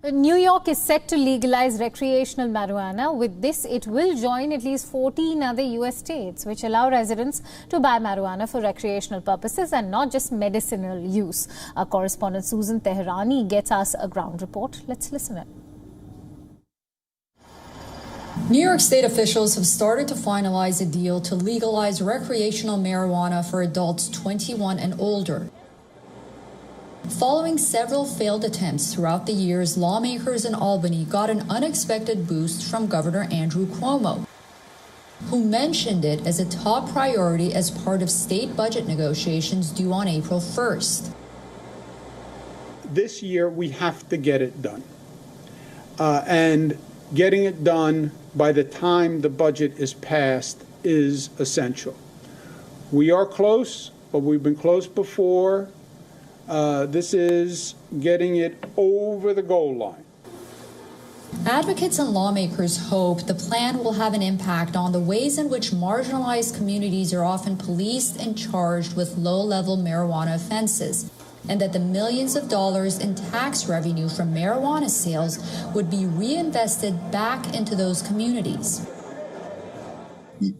New York is set to legalize recreational marijuana. With this, it will join at least 14 other U.S. states, which allow residents to buy marijuana for recreational purposes and not just medicinal use. Our correspondent Susan Teherani gets us a ground report. Let's listen in. New York State officials have started to finalize a deal to legalize recreational marijuana for adults 21 and older. Following several failed attempts throughout the years, lawmakers in Albany got an unexpected boost from Governor Andrew Cuomo, who mentioned it as a top priority as part of state budget negotiations due on April 1st. This year, we have to get it done. And getting it done by the time the budget is passed is essential. We are close, but we've been close before. This is getting it over the goal line. Advocates and lawmakers hope the plan will have an impact on the ways in which marginalized communities are often policed and charged with low-level marijuana offenses, and that the millions of dollars in tax revenue from marijuana sales would be reinvested back into those communities.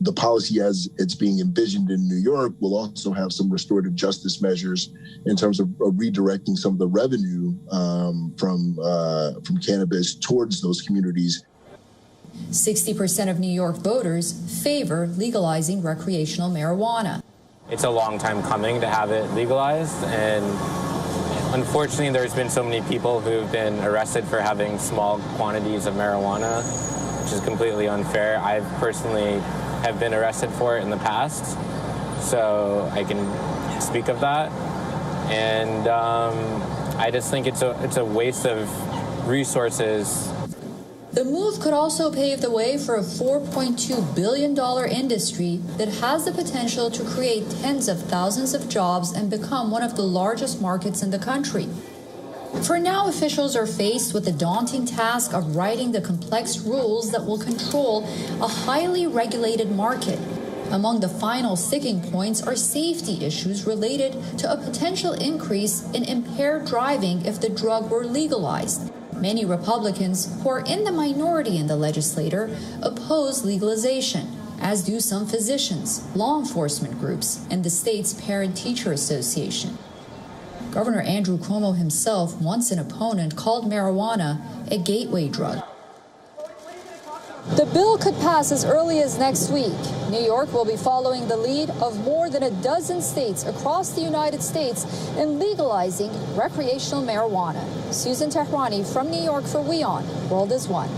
The policy as it's being envisioned in New York will also have some restorative justice measures in terms of redirecting some of the revenue from cannabis towards those communities. 60% of New York voters favor legalizing recreational marijuana. It's a long time coming to have it legalized, and unfortunately there's been so many people who've been arrested for having small quantities of marijuana, which is completely unfair. I personally have been arrested for it in the past, so I can speak of that. And I just think it's a waste of resources. The move could also pave the way for a $4.2 billion industry that has the potential to create tens of thousands of jobs and become one of the largest markets in the country. For now, officials are faced with the daunting task of writing the complex rules that will control a highly regulated market. Among the final sticking points are safety issues related to a potential increase in impaired driving if the drug were legalized. Many Republicans, who are in the minority in the legislature, oppose legalization, as do some physicians, law enforcement groups, and the state's Parent-Teacher Association. Governor Andrew Cuomo himself, once an opponent, called marijuana a gateway drug. The bill could pass as early as next week. New York will be following the lead of more than a dozen states across the United States in legalizing recreational marijuana. Susan Teherani from New York for WION World is One.